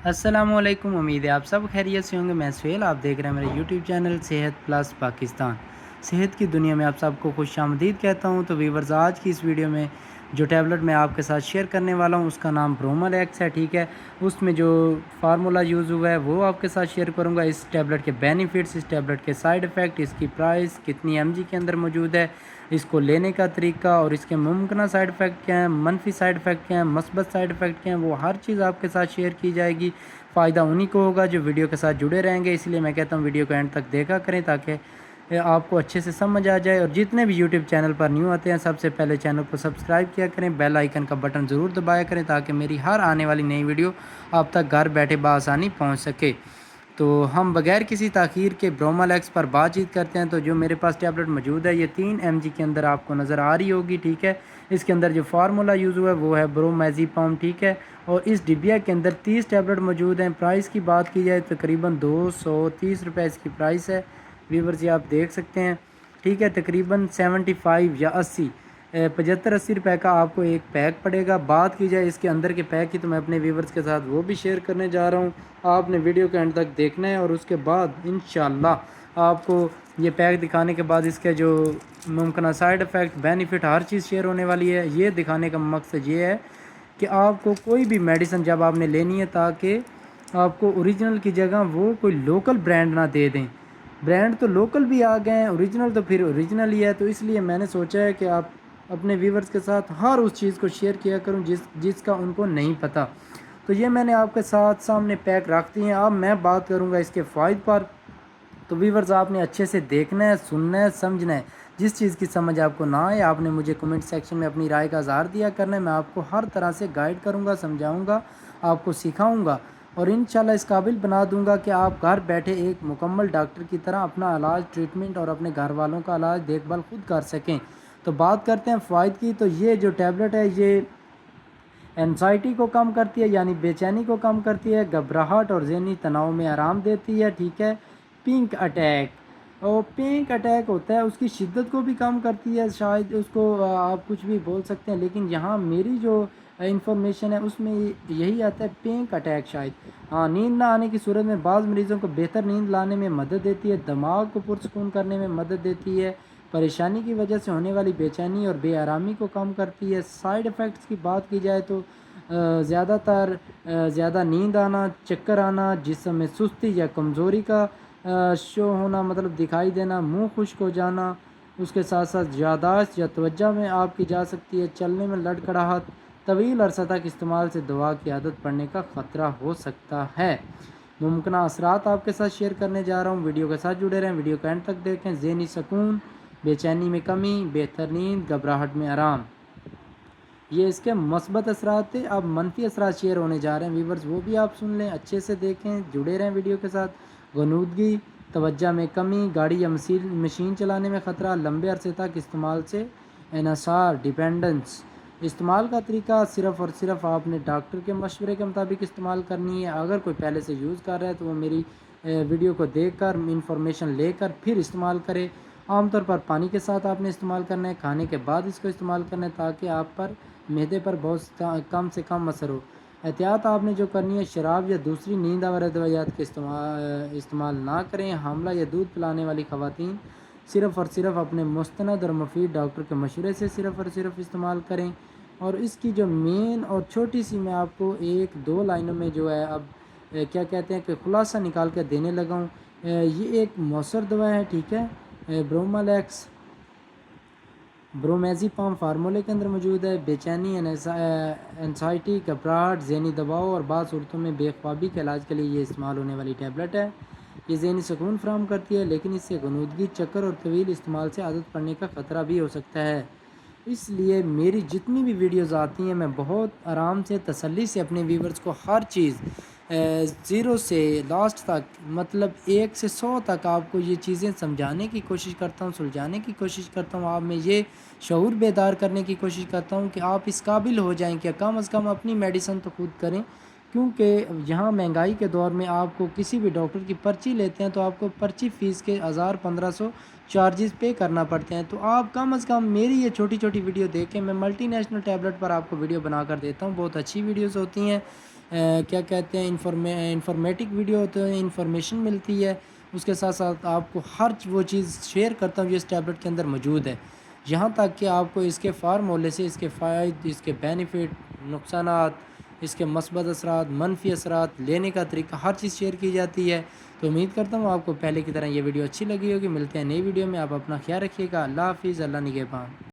अस्सलामुअलैकुम। उम्मीद है आप सब खैरियत से होंगे। मैं सुहेल, आप देख रहे हैं मेरे यूट्यूब चैनल सेहत प्लस पाकिस्तान। सेहत की दुनिया में आप सबको खुशामदीद कहता हूं। तो वीवर्स, आज की इस वीडियो में जो टैबलेट मैं आपके साथ शेयर करने वाला हूं उसका नाम ब्रोमल एक्स है, ठीक है। उसमें जो फार्मूला यूज़ हुआ है वो आपके साथ शेयर करूंगा। इस टैबलेट के बेनिफिट्स, इस टैबलेट के साइड इफ़ेक्ट, इसकी प्राइस, कितनी एमजी के अंदर मौजूद है, इसको लेने का तरीका और इसके मुमकिन साइड इफ़ेक्ट क्या हैं, मनफी साइड इफ़ेक्ट क्या हैं, मस्बत साइड इफ़ेक्ट क्या हैं, वो हर चीज़ आपके साथ शेयर की जाएगी। फ़ायदा उन्हीं को होगा जो वीडियो के साथ जुड़े रहेंगे। इसलिए मैं कहता हूँ वीडियो को एंड तक देखा करें ताकि आपको अच्छे से समझ आ जाए। और जितने भी यूट्यूब चैनल पर न्यू आते हैं सबसे पहले चैनल को सब्सक्राइब किया करें, बेल आइकन का बटन ज़रूर दबाया करें ताकि मेरी हर आने वाली नई वीडियो आप तक घर बैठे बआसानी पहुँच सके। तो हम बगैर किसी ताख़ीर के ब्रोमल एक्स पर बातचीत करते हैं। तो जो मेरे पास टैबलेट मौजूद है ये 3 mg के अंदर आपको नज़र आ रही होगी, ठीक है। इसके अंदर जो फार्मूला यूज़ हुआ है वो है ब्रोमेज़िपम, ठीक है। और इस डिबिया के अंदर 30 टैबलेट मौजूद हैं। प्राइस की बात की जाए तकरीबन 230 रुपये इसकी प्राइस है। व्यूवर्स, ये आप देख सकते हैं, ठीक है। तकरीबन 75 या 80 75-80 रुपये का आपको एक पैक पड़ेगा। बात की जाए इसके अंदर के पैक की तो मैं अपने व्यूवर्स के साथ वो भी शेयर करने जा रहा हूँ। आपने वीडियो के एंड तक देखना है और उसके बाद इंशाल्लाह आपको ये पैक दिखाने के बाद इसके जो मुमकिन साइड इफ़ेक्ट, बेनिफिट, हर चीज़ शेयर होने वाली है। ये दिखाने का मकसद ये है कि आपको कोई भी मेडिसिन जब आपने लेनी है ताकि आपको ओरिजिनल की जगह वो कोई लोकल ब्रांड ना दे दें। ब्रांड तो लोकल भी आ गए हैं, ओरिजिनल तो फिर ओरिजिनल ही है। तो इसलिए मैंने सोचा है कि आप अपने व्यूवर्स के साथ हर उस चीज़ को शेयर किया करूं जिसका उनको नहीं पता। तो ये मैंने आपके साथ सामने पैक रख दी हैं। अब मैं बात करूंगा इसके फ़ायदे पर। तो व्यूवर्स, आपने अच्छे से देखना है, सुनना है, समझना है। जिस चीज़ की समझ आपको ना आए आपने मुझे कमेंट सेक्शन में अपनी राय का इज़हार दिया करना है। मैं आपको हर तरह से गाइड करूँगा, समझाऊँगा, आपको सिखाऊँगा और इंशाल्लाह इस काबिल बना दूँगा कि आप घर बैठे एक मुकम्मल डॉक्टर की तरह अपना इलाज, ट्रीटमेंट और अपने घर वालों का इलाज, देखभाल खुद कर सकें। तो बात करते हैं फ़ायदे की। तो ये जो टैबलेट है ये एनजाइटी को कम करती है, यानी बेचैनी को कम करती है, घबराहट और ज़हनी तनाव में आराम देती है, ठीक है। पिंक अटैक, और पिंक अटैक होता है उसकी शिद्दत को भी कम करती है। शायद उसको आप कुछ भी बोल सकते हैं, लेकिन यहाँ मेरी जो इंफॉर्मेशन है उसमें यही आता है पिंक अटैक शायद। हाँ, नींद ना आने की सूरत में बाज़ मरीज़ों को बेहतर नींद लाने में मदद देती है, दिमाग को पुरसकून करने में मदद देती है, परेशानी की वजह से होने वाली बेचैनी और बेआरामी को कम करती है। साइड इफ़ेक्ट्स की बात की जाए तो ज़्यादातर ज़्यादा नींद आना, चक्कर आना, जिस्म में सुस्ती या कमज़ोरी का शो होना, मतलब दिखाई देना, मुंह खुश्क हो जाना, उसके साथ साथ याददाश्त या तवज्जो में आपकी जा सकती है, चलने में लड़खड़ाहट, तवील अरसा तक इस्तेमाल से दवा की आदत पड़ने का ख़तरा हो सकता है। मुमकिन असरात आपके साथ शेयर करने जा रहा हूँ। वीडियो के साथ जुड़े रहें, वीडियो को एंड तक देखें। ज़हनी सुकून, बेचैनी में कमी, बेहतर नींद, घबराहट में आराम, ये इसके मस्बत असरात थे। अब मनफी असरात शेयर होने जा रहे हैं व्यूवर्स, वो भी आप सुन लें, अच्छे से देखें, जुड़े रहें वीडियो के साथ। गनूदगी, तवज्जो में कमी, गाड़ी या मशीन चलाने में ख़तरा, लंबे अरसे तक इस्तेमाल से इन्हिसार, डिपेंडेंस। इस्तेमाल का तरीका सिर्फ़ और सिर्फ आपने डॉक्टर के मशवरे के मुताबिक इस्तेमाल करनी है। अगर कोई पहले से यूज़ कर रहा है तो वो मेरी वीडियो को देखकर इंफॉर्मेशन लेकर फिर इस्तेमाल करे। आमतौर पर पानी के साथ आपने इस्तेमाल करना है, खाने के बाद इसको इस्तेमाल करना है ताकि आप पर मैदे पर बहुत कम से कम असर हो। एहतियात आपने जो करनी है, शराब या दूसरी नींद आवर अद्वियात के इस्तेमाल ना करें। हामला या दूध पिलाने वाली ख़वातीन सिर्फ़ और सिर्फ अपने मुस्तनद और मुफीद डॉक्टर के मशवरे से सिर्फ़ और सिर्फ इस्तेमाल करें। और इसकी जो मेन और छोटी सी मैं आपको 1-2 लाइनों में जो है अब क्या कहते हैं कि खुलासा निकाल कर देने लगा हूँ। ये एक मौसर दवा है, ठीक है। ब्रोमल एक्स ब्रोमेज़िपम फार्मूले के अंदर मौजूद है। बेचैनी, एनजाइटी, घबराहट, ज़हनी दबाव और बाज़ सूरतों में बेख्वाबी के इलाज के लिए ये इस्तेमाल होने वाली टैबलेट है। ये ज़हनी सुकून फराहम करती है, लेकिन इससे गनूदगी, चक्कर और तवील इस्तेमाल से आदत पड़ने का ख़तरा भी हो सकता है। इसलिए मेरी जितनी भी वीडियोज़ आती हैं मैं बहुत आराम से, तसल्ली से अपने व्यूवर्स को हर चीज़ ज़ीरो से लास्ट तक, मतलब 1 से 100 तक आपको ये चीज़ें समझाने की कोशिश करता हूँ, सुलझाने की कोशिश करता हूँ। आप में ये शऊर बेदार करने की कोशिश करता हूँ कि आप इस काबिल हो जाएँ कि कम से कम अपनी मेडिसिन तो खुद करें। क्योंकि यहाँ महंगाई के दौर में आपको किसी भी डॉक्टर की पर्ची लेते हैं तो आपको पर्ची फ़ीस के 1000-1500 चार्जेस पे करना पड़ते हैं। तो आप कम से कम मेरी ये छोटी-छोटी वीडियो देखें। मैं मल्टीनेशनल टैबलेट पर आपको वीडियो बनाकर देता हूँ, बहुत अच्छी वीडियोज़ होती हैं। کیا کہتے ہیں انفارمیٹک ویڈیو ہوتے ہیں، انفارمیشن ملتی ہے، اس کے ساتھ ساتھ آپ کو ہر وہ چیز شیئر کرتا ہوں جو اس ٹیبلٹ کے اندر موجود ہے، یہاں تک کہ آپ کو اس کے فارمولے سے اس کے فائد، اس کے بینیفٹ، نقصانات، اس کے مثبت اثرات، منفی اثرات، لینے کا طریقہ، ہر چیز شیئر کی جاتی ہے۔ تو امید کرتا ہوں آپ کو پہلے کی طرح یہ ویڈیو اچھی لگی ہوگی۔ ملتے ہیں نئی ویڈیو میں، آپ اپنا خیال رکھیے گا۔ اللہ حافظ، اللہ نگہبان۔